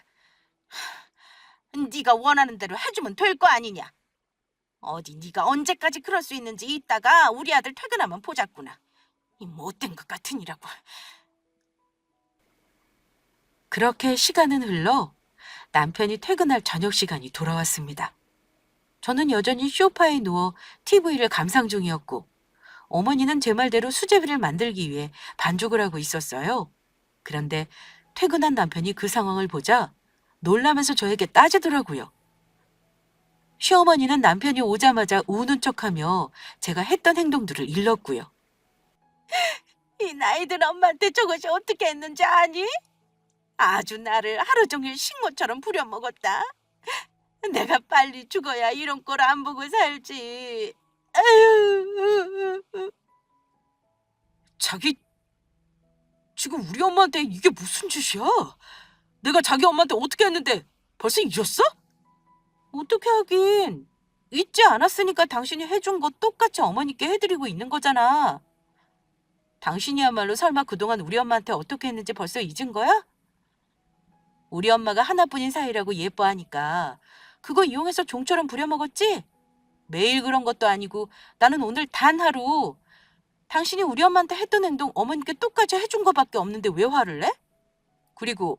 네가 원하는 대로 해주면 될 거 아니냐. 어디 네가 언제까지 그럴 수 있는지 이따가 우리 아들 퇴근하면 보자꾸나. 이 못된 것 같으니라고. 그렇게 시간은 흘러 남편이 퇴근할 저녁 시간이 돌아왔습니다. 저는 여전히 소파에 누워 TV를 감상 중이었고 어머니는 제 말대로 수제비를 만들기 위해 반죽을 하고 있었어요. 그런데 퇴근한 남편이 그 상황을 보자 놀라면서 저에게 따지더라고요. 시어머니는 남편이 오자마자 우는 척하며 제가 했던 행동들을 일렀고요. 이 나이든 엄마한테 저것이 어떻게 했는지 아니? 아주 나를 하루 종일 식모처럼 부려먹었다. 내가 빨리 죽어야 이런 꼴 안 보고 살지. 아유. 자기 지금 우리 엄마한테 이게 무슨 짓이야? 내가 자기 엄마한테 어떻게 했는데 벌써 잊었어? 어떻게 하긴. 잊지 않았으니까 당신이 해준 거 똑같이 어머니께 해드리고 있는 거잖아. 당신이야말로 설마 그동안 우리 엄마한테 어떻게 했는지 벌써 잊은 거야? 우리 엄마가 하나뿐인 사이라고 예뻐하니까 그거 이용해서 종처럼 부려먹었지? 매일 그런 것도 아니고 나는 오늘 단 하루 당신이 우리 엄마한테 했던 행동 어머니께 똑같이 해준 거밖에 없는데 왜 화를 내? 그리고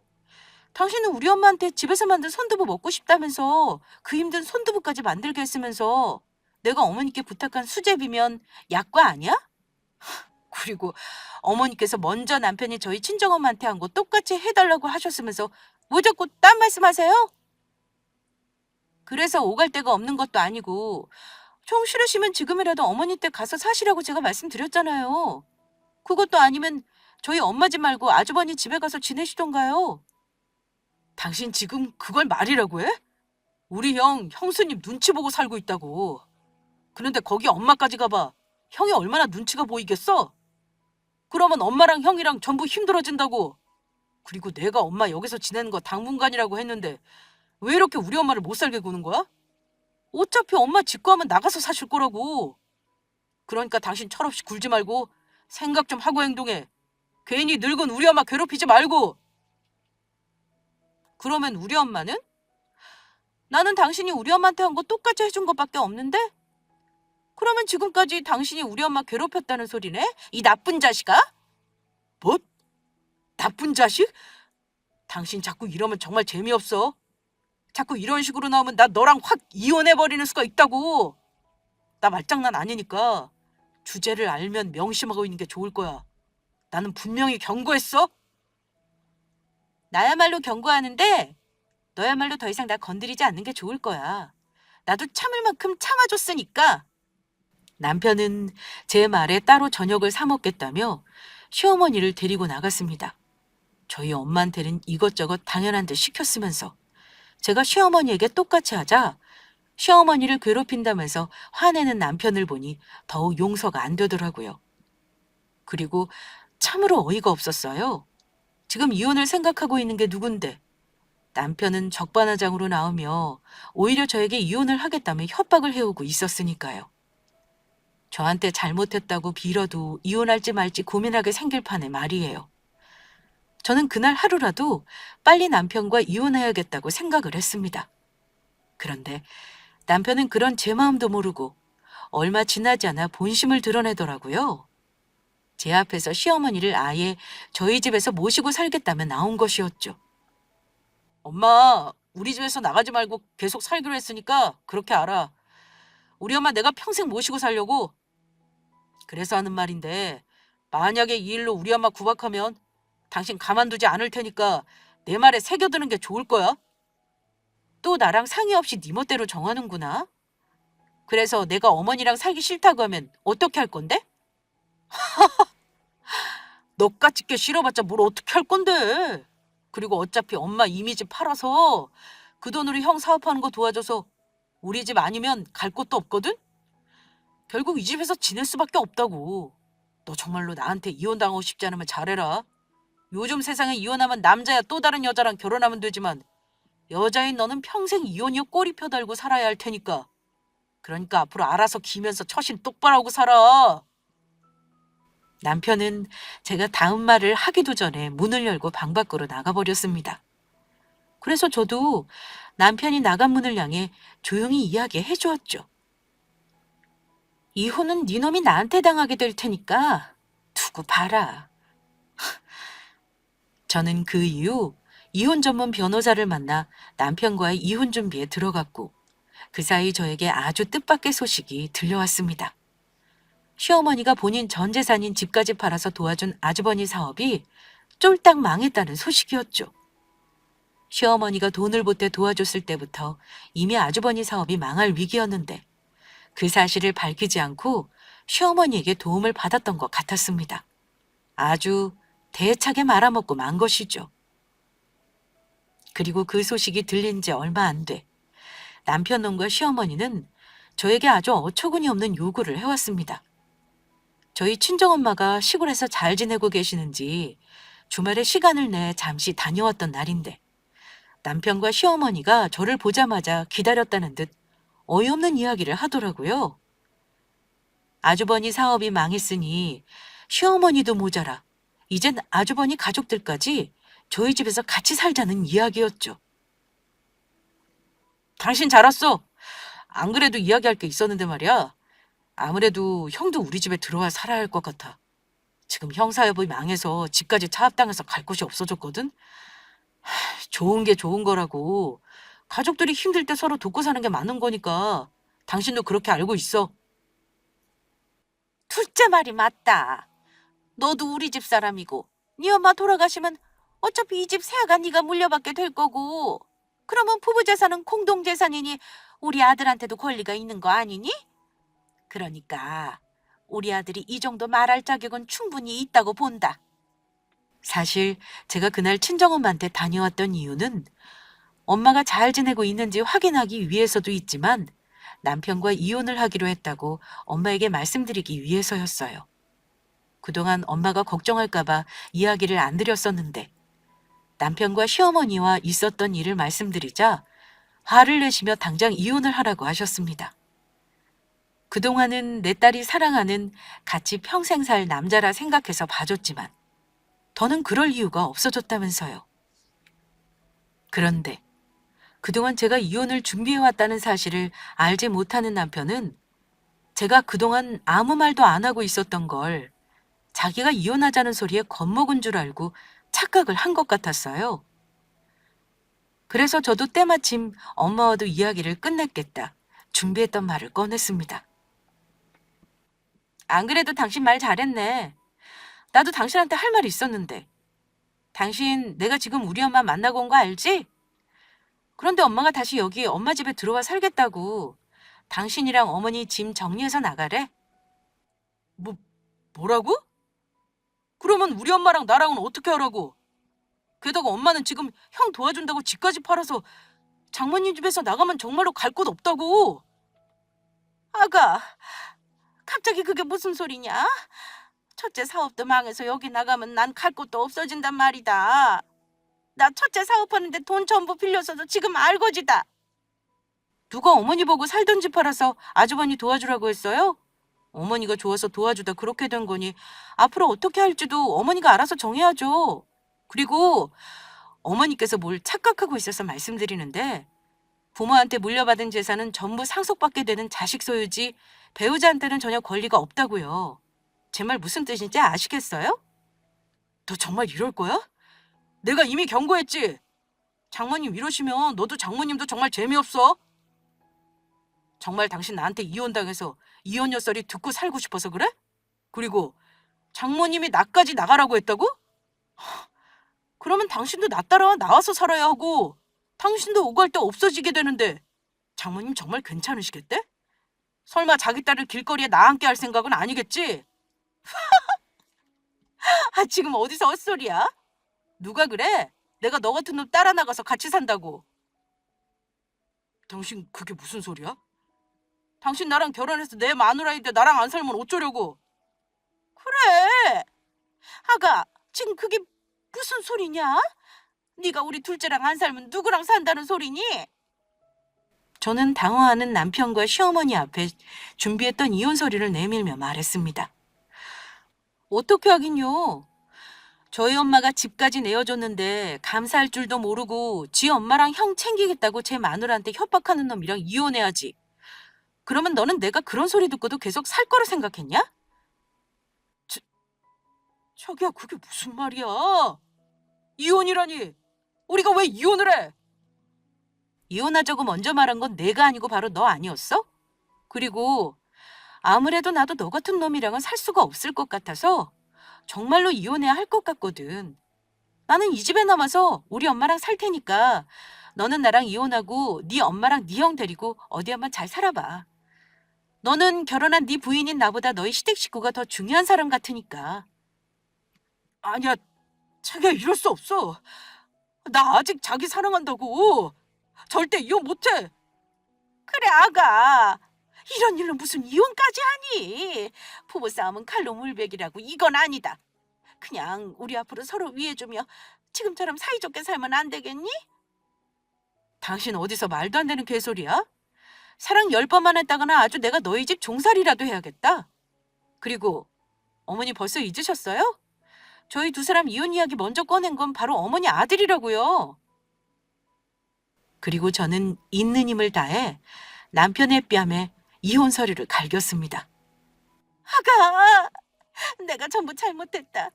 당신은 우리 엄마한테 집에서 만든 손두부 먹고 싶다면서 그 힘든 손두부까지 만들게 했으면서 내가 어머니께 부탁한 수제비면 약과 아니야? 그리고 어머니께서 먼저 남편이 저희 친정엄마한테 한 거 똑같이 해달라고 하셨으면서 왜 자꾸 딴 말씀하세요? 그래서 오갈 데가 없는 것도 아니고 정 싫으시면 지금이라도 어머니 댁 가서 사시라고 제가 말씀드렸잖아요. 그것도 아니면 저희 엄마 집 말고 아주버니 집에 가서 지내시던가요. 당신 지금 그걸 말이라고 해? 우리 형수님 눈치 보고 살고 있다고. 그런데 거기 엄마까지 가봐. 형이 얼마나 눈치가 보이겠어? 그러면 엄마랑 형이랑 전부 힘들어진다고. 그리고 내가 엄마 여기서 지내는 거 당분간이라고 했는데 왜 이렇게 우리 엄마를 못 살게 구는 거야? 어차피 엄마 직구하면 나가서 사실 거라고. 그러니까 당신 철없이 굴지 말고 생각 좀 하고 행동해. 괜히 늙은 우리 엄마 괴롭히지 말고. 그러면 우리 엄마는? 나는 당신이 우리 엄마한테 한 거 똑같이 해준 것밖에 없는데? 그러면 지금까지 당신이 우리 엄마 괴롭혔다는 소리네? 이 나쁜 자식아? 뭐? 나쁜 자식? 당신 자꾸 이러면 정말 재미없어. 자꾸 이런 식으로 나오면 나 너랑 확 이혼해버리는 수가 있다고. 나 말장난 아니니까 주제를 알면 명심하고 있는 게 좋을 거야. 나는 분명히 경고했어. 나야말로 경고하는데 너야말로 더 이상 나 건드리지 않는 게 좋을 거야. 나도 참을 만큼 참아줬으니까. 남편은 제 말에 따로 저녁을 사 먹겠다며 시어머니를 데리고 나갔습니다. 저희 엄마한테는 이것저것 당연한 듯 시켰으면서 제가 시어머니에게 똑같이 하자 시어머니를 괴롭힌다면서 화내는 남편을 보니 더욱 용서가 안 되더라고요. 그리고 참으로 어이가 없었어요. 지금 이혼을 생각하고 있는 게 누군데 남편은 적반하장으로 나오며 오히려 저에게 이혼을 하겠다며 협박을 해오고 있었으니까요. 저한테 잘못했다고 빌어도 이혼할지 말지 고민하게 생길 판에 말이에요. 저는 그날 하루라도 빨리 남편과 이혼해야겠다고 생각을 했습니다. 그런데 남편은 그런 제 마음도 모르고 얼마 지나지 않아 본심을 드러내더라고요. 제 앞에서 시어머니를 아예 저희 집에서 모시고 살겠다며 나온 것이었죠. 엄마, 우리 집에서 나가지 말고 계속 살기로 했으니까 그렇게 알아. 우리 엄마 내가 평생 모시고 살려고. 그래서 하는 말인데 만약에 이 일로 우리 엄마 구박하면 당신 가만두지 않을 테니까 내 말에 새겨드는 게 좋을 거야. 또 나랑 상의 없이 네 멋대로 정하는구나. 그래서 내가 어머니랑 살기 싫다고 하면 어떻게 할 건데? 너같이 게 싫어봤자 뭘 어떻게 할 건데. 그리고 어차피 엄마 이미지 팔아서 그 돈으로 형 사업하는 거 도와줘서 우리 집 아니면 갈 곳도 없거든? 결국 이 집에서 지낼 수밖에 없다고. 너 정말로 나한테 이혼당하고 싶지 않으면 잘해라. 요즘 세상에 이혼하면 남자야 또 다른 여자랑 결혼하면 되지만 여자인 너는 평생 이혼이요 꼬리표 달고 살아야 할 테니까. 그러니까 앞으로 알아서 기면서 처신 똑바로 하고 살아. 남편은 제가 다음 말을 하기도 전에 문을 열고 방 밖으로 나가버렸습니다. 그래서 저도 남편이 나간 문을 향해 조용히 이야기해 주었죠. 이혼은 네 놈이 나한테 당하게 될 테니까 두고 봐라. 저는 그 이후 이혼 전문 변호사를 만나 남편과의 이혼 준비에 들어갔고 그 사이 저에게 아주 뜻밖의 소식이 들려왔습니다. 시어머니가 본인 전 재산인 집까지 팔아서 도와준 아주버니 사업이 쫄딱 망했다는 소식이었죠. 시어머니가 돈을 보태 도와줬을 때부터 이미 아주버니 사업이 망할 위기였는데 그 사실을 밝히지 않고 시어머니에게 도움을 받았던 것 같았습니다. 아주 대차게 말아먹고 만 것이죠. 그리고 그 소식이 들린 지 얼마 안 돼 남편 놈과 시어머니는 저에게 아주 어처구니 없는 요구를 해왔습니다. 저희 친정엄마가 시골에서 잘 지내고 계시는지 주말에 시간을 내 잠시 다녀왔던 날인데 남편과 시어머니가 저를 보자마자 기다렸다는 듯 어이없는 이야기를 하더라고요. 아주버니 사업이 망했으니 시어머니도 모자라 이젠 아주버니 가족들까지 저희 집에서 같이 살자는 이야기였죠. 당신 잘 왔어. 안 그래도 이야기할 게 있었는데 말이야. 아무래도 형도 우리 집에 들어와 살아야 할 것 같아. 지금 형 사업이 망해서 집까지 차압당해서 갈 곳이 없어졌거든. 좋은 게 좋은 거라고. 가족들이 힘들 때 서로 돕고 사는 게 많은 거니까 당신도 그렇게 알고 있어. 둘째 말이 맞다. 너도 우리 집 사람이고 네 엄마 돌아가시면 어차피 이 집 세아가 네가 물려받게 될 거고 그러면 부부 재산은 공동 재산이니 우리 아들한테도 권리가 있는 거 아니니? 그러니까 우리 아들이 이 정도 말할 자격은 충분히 있다고 본다. 사실 제가 그날 친정엄마한테 다녀왔던 이유는 엄마가 잘 지내고 있는지 확인하기 위해서도 있지만 남편과 이혼을 하기로 했다고 엄마에게 말씀드리기 위해서였어요. 그동안 엄마가 걱정할까 봐 이야기를 안 드렸었는데 남편과 시어머니와 있었던 일을 말씀드리자 화를 내시며 당장 이혼을 하라고 하셨습니다. 그동안은 내 딸이 사랑하는 같이 평생 살 남자라 생각해서 봐줬지만 더는 그럴 이유가 없어졌다면서요. 그런데 그동안 제가 이혼을 준비해왔다는 사실을 알지 못하는 남편은 제가 그동안 아무 말도 안 하고 있었던 걸 자기가 이혼하자는 소리에 겁먹은 줄 알고 착각을 한 것 같았어요. 그래서 저도 때마침 엄마와도 이야기를 끝냈겠다 준비했던 말을 꺼냈습니다. 안 그래도 당신 말 잘했네. 나도 당신한테 할 말이 있었는데. 당신 내가 지금 우리 엄마 만나고 온 거 알지? 그런데 엄마가 다시 여기 엄마 집에 들어와 살겠다고. 당신이랑 어머니 짐 정리해서 나가래. 뭐, 뭐라고? 그러면 우리 엄마랑 나랑은 어떻게 하라고? 게다가 엄마는 지금 형 도와준다고 집까지 팔아서 장모님 집에서 나가면 정말로 갈 곳 없다고. 아가, 갑자기 그게 무슨 소리냐? 첫째 사업도 망해서 여기 나가면 난 갈 곳도 없어진단 말이다. 나 첫째 사업하는데 돈 전부 빌려서도 지금 알거지다. 누가 어머니 보고 살던 집 팔아서 아주버니 도와주라고 했어요? 어머니가 좋아서 도와주다 그렇게 된 거니 앞으로 어떻게 할지도 어머니가 알아서 정해야죠. 그리고 어머니께서 뭘 착각하고 있어서 말씀드리는데 부모한테 물려받은 재산은 전부 상속받게 되는 자식 소유지 배우자한테는 전혀 권리가 없다고요. 제 말 무슨 뜻인지 아시겠어요? 너 정말 이럴 거야? 내가 이미 경고했지. 장모님 이러시면 너도 장모님도 정말 재미없어. 정말 당신 나한테 이혼당해서 이혼 엿소리 듣고 살고 싶어서 그래? 그리고 장모님이 나까지 나가라고 했다고? 그러면 당신도 나 따라 나와서 살아야 하고 당신도 오갈 데 없어지게 되는데 장모님 정말 괜찮으시겠대? 설마 자기 딸을 길거리에 나 함께 할 생각은 아니겠지? 아, 지금 어디서 헛소리야? 누가 그래? 내가 너 같은 놈 따라 나가서 같이 산다고. 당신 그게 무슨 소리야? 당신 나랑 결혼해서 내 마누라인데 나랑 안 살면 어쩌려고? 그래. 아가, 지금 그게 무슨 소리냐? 네가 우리 둘째랑 안 살면 누구랑 산다는 소리니? 저는 당황하는 남편과 시어머니 앞에 준비했던 이혼 서류를 내밀며 말했습니다. 어떻게 하긴요. 저희 엄마가 집까지 내어줬는데 감사할 줄도 모르고 지 엄마랑 형 챙기겠다고 제 마누라한테 협박하는 놈이랑 이혼해야지. 그러면 너는 내가 그런 소리 듣고도 계속 살 거라 생각했냐? 자기야, 그게 무슨 말이야? 이혼이라니. 우리가 왜 이혼을 해? 이혼하자고 먼저 말한 건 내가 아니고 바로 너 아니었어? 그리고 아무래도 나도 너 같은 놈이랑은 살 수가 없을 것 같아서 정말로 이혼해야 할 것 같거든. 나는 이 집에 남아서 우리 엄마랑 살 테니까 너는 나랑 이혼하고 네 엄마랑 네 형 데리고 어디 한번 잘 살아봐. 너는 결혼한 네 부인인 나보다 너희 시댁 식구가 더 중요한 사람 같으니까. 아니야, 자기야, 이럴 수 없어. 나 아직 자기 사랑한다고. 절대 이혼 못해. 그래, 아가. 이런 일로 무슨 이혼까지 하니? 부부싸움은 칼로 물베기라고 이건 아니다. 그냥 우리 앞으로 서로 위해주며 지금처럼 사이좋게 살면 안 되겠니? 당신 어디서 말도 안 되는 개소리야? 사랑 10번만 했다거나 아주 내가 너희 집 종살이라도 해야겠다. 그리고 어머니 벌써 잊으셨어요? 저희 두 사람 이혼 이야기 먼저 꺼낸 건 바로 어머니 아들이라고요. 그리고 저는 있는 힘을 다해 남편의 뺨에 이혼 서류를 갈겼습니다. 아가, 내가 전부 잘못했다.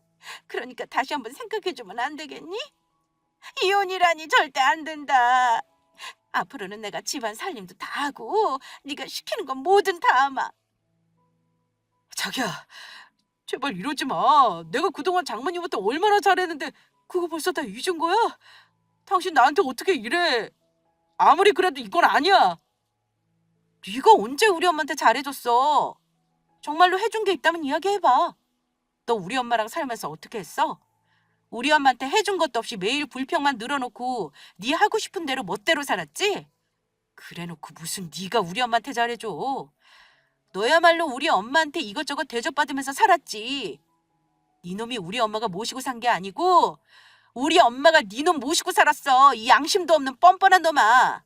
그러니까 다시 한번 생각해주면 안 되겠니? 이혼이라니 절대 안 된다. 앞으로는 내가 집안 살림도 다 하고 네가 시키는 건 뭐든 다 하마. 자기야, 제발 이러지 마. 내가 그동안 장모님한테 얼마나 잘했는데 그거 벌써 다 잊은 거야? 당신 나한테 어떻게 이래? 아무리 그래도 이건 아니야. 네가 언제 우리 엄마한테 잘해줬어? 정말로 해준 게 있다면 이야기해봐. 너 우리 엄마랑 살면서 어떻게 했어? 우리 엄마한테 해준 것도 없이 매일 불평만 늘어놓고 네 하고 싶은 대로 멋대로 살았지? 그래놓고 무슨 네가 우리 엄마한테 잘해줘. 너야말로 우리 엄마한테 이것저것 대접받으면서 살았지. 네 놈이 우리 엄마가 모시고 산 게 아니고 우리 엄마가 네 놈 모시고 살았어. 이 양심도 없는 뻔뻔한 놈아.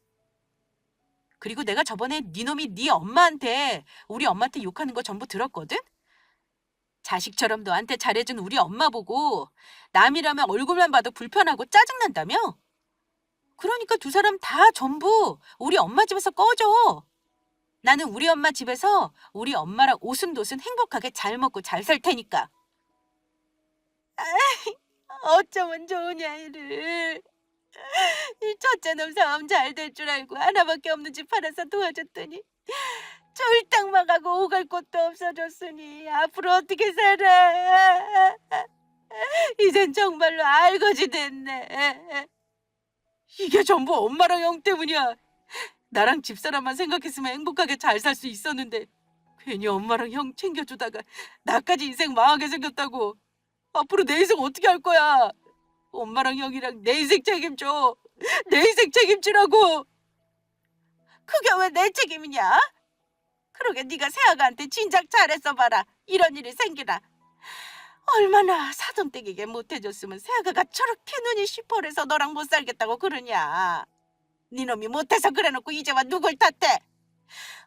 그리고 내가 저번에 네 놈이 네 엄마한테 우리 엄마한테 욕하는 거 전부 들었거든? 자식처럼 너한테 잘해준 우리 엄마 보고 남이라면 얼굴만 봐도 불편하고 짜증난다며? 그러니까 두 사람 다 전부 우리 엄마 집에서 꺼져. 나는 우리 엄마 집에서 우리 엄마랑 오순도순 행복하게 잘 먹고 잘 살 테니까. 어쩌면 좋으냐 이를. 이 첫째 놈 사업 잘 될 줄 알고 하나밖에 없는 집 팔아서 도와줬더니 쫄딱 망하고 오갈 곳도 없어졌으니 앞으로 어떻게 살아. 이젠 정말로 알거지 됐네. 이게 전부 엄마랑 형 때문이야. 나랑 집사람만 생각했으면 행복하게 잘 살 수 있었는데 괜히 엄마랑 형 챙겨주다가 나까지 인생 망하게 생겼다고. 앞으로 내 인생 어떻게 할 거야. 엄마랑 형이랑 내 인생 책임져. 내 인생 책임지라고. 그게 왜 내 책임이냐? 그러게 네가 세아가한테 진작 잘했어 봐라. 이런 일이 생기나. 얼마나 사돈댁에게 못해줬으면 세아가가 저렇게 눈이 시퍼래서 너랑 못 살겠다고 그러냐. 네 놈이 못해서 그래놓고 이제 와 누굴 탓해.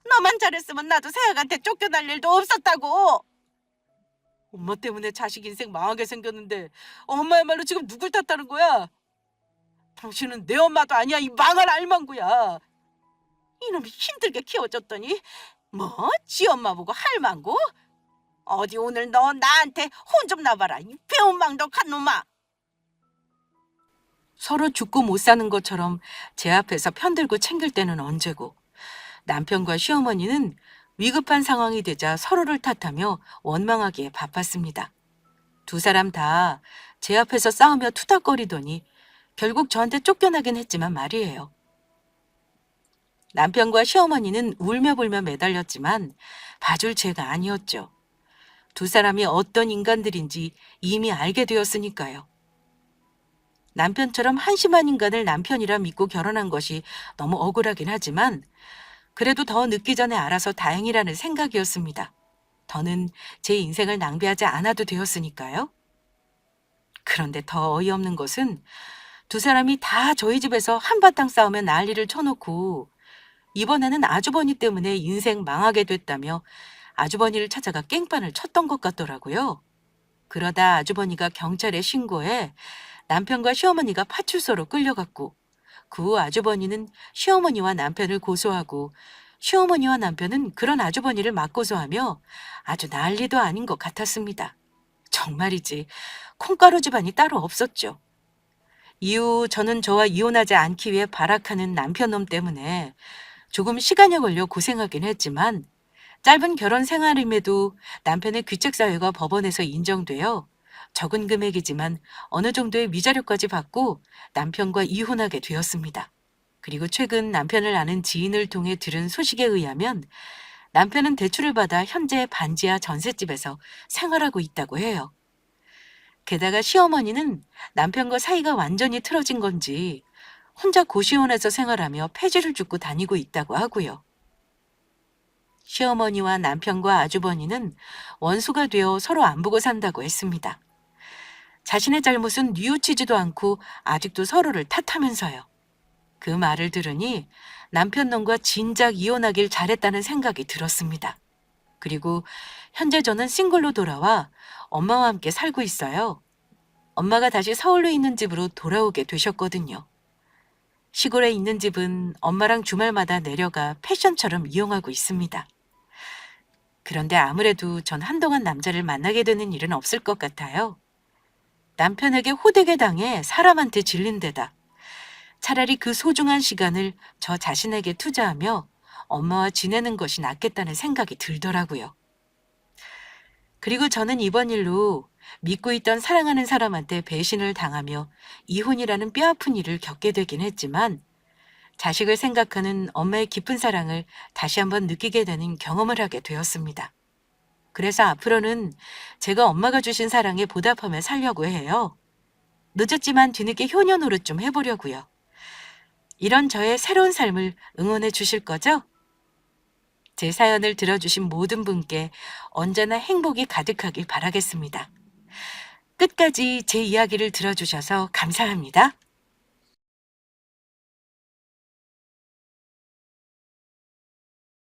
너만 잘했으면 나도 세아가한테 쫓겨날 일도 없었다고. 엄마 때문에 자식 인생 망하게 생겼는데 엄마야말로 지금 누굴 탓하는 거야? 당신은 내 엄마도 아니야. 이 망할 알망구야. 이놈이 힘들게 키워줬더니 뭐? 지 엄마 보고 할망구? 어디 오늘 너 나한테 혼 좀 나봐라. 이 배은망덕한 놈아. 서로 죽고 못 사는 것처럼 제 앞에서 편들고 챙길 때는 언제고 남편과 시어머니는 위급한 상황이 되자 서로를 탓하며 원망하기에 바빴습니다. 두 사람 다 제 앞에서 싸우며 투닥거리더니 결국 저한테 쫓겨나긴 했지만 말이에요. 남편과 시어머니는 울며불며 매달렸지만 봐줄 죄가 아니었죠. 두 사람이 어떤 인간들인지 이미 알게 되었으니까요. 남편처럼 한심한 인간을 남편이라 믿고 결혼한 것이 너무 억울하긴 하지만 그래도 더 늦기 전에 알아서 다행이라는 생각이었습니다. 더는 제 인생을 낭비하지 않아도 되었으니까요. 그런데 더 어이없는 것은 두 사람이 다 저희 집에서 한바탕 싸우며 난리를 쳐놓고 이번에는 아주버니 때문에 인생 망하게 됐다며 아주버니를 찾아가 깽판을 쳤던 것 같더라고요. 그러다 아주버니가 경찰에 신고해 남편과 시어머니가 파출소로 끌려갔고 그 후 아주버니는 시어머니와 남편을 고소하고 시어머니와 남편은 그런 아주버니를 맞고소하며 아주 난리도 아닌 것 같았습니다. 정말이지 콩가루 집안이 따로 없었죠. 이후 저는 저와 이혼하지 않기 위해 발악하는 남편놈 때문에 조금 시간이 걸려 고생하긴 했지만 짧은 결혼 생활임에도 남편의 귀책 사유가 법원에서 인정되어 적은 금액이지만 어느 정도의 위자료까지 받고 남편과 이혼하게 되었습니다. 그리고 최근 남편을 아는 지인을 통해 들은 소식에 의하면 남편은 대출을 받아 현재 반지하 전셋집에서 생활하고 있다고 해요. 게다가 시어머니는 남편과 사이가 완전히 틀어진 건지 혼자 고시원에서 생활하며 폐지를 줍고 다니고 있다고 하고요. 시어머니와 남편과 아주버니는 원수가 되어 서로 안 보고 산다고 했습니다. 자신의 잘못은 뉘우치지도 않고 아직도 서로를 탓하면서요. 그 말을 들으니 남편 놈과 진작 이혼하길 잘했다는 생각이 들었습니다. 그리고 현재 저는 싱글로 돌아와 엄마와 함께 살고 있어요. 엄마가 다시 서울로 있는 집으로 돌아오게 되셨거든요. 시골에 있는 집은 엄마랑 주말마다 내려가 패션처럼 이용하고 있습니다. 그런데 아무래도 전 한동안 남자를 만나게 되는 일은 없을 것 같아요. 남편에게 호되게 당해 사람한테 질린 데다 차라리 그 소중한 시간을 저 자신에게 투자하며 엄마와 지내는 것이 낫겠다는 생각이 들더라고요. 그리고 저는 이번 일로 믿고 있던 사랑하는 사람한테 배신을 당하며 이혼이라는 뼈아픈 일을 겪게 되긴 했지만 자식을 생각하는 엄마의 깊은 사랑을 다시 한번 느끼게 되는 경험을 하게 되었습니다. 그래서 앞으로는 제가 엄마가 주신 사랑에 보답하며 살려고 해요. 늦었지만 뒤늦게 효녀 노릇 좀 해보려고요. 이런 저의 새로운 삶을 응원해 주실 거죠? 제 사연을 들어주신 모든 분께 언제나 행복이 가득하길 바라겠습니다. 끝까지 제 이야기를 들어주셔서 감사합니다.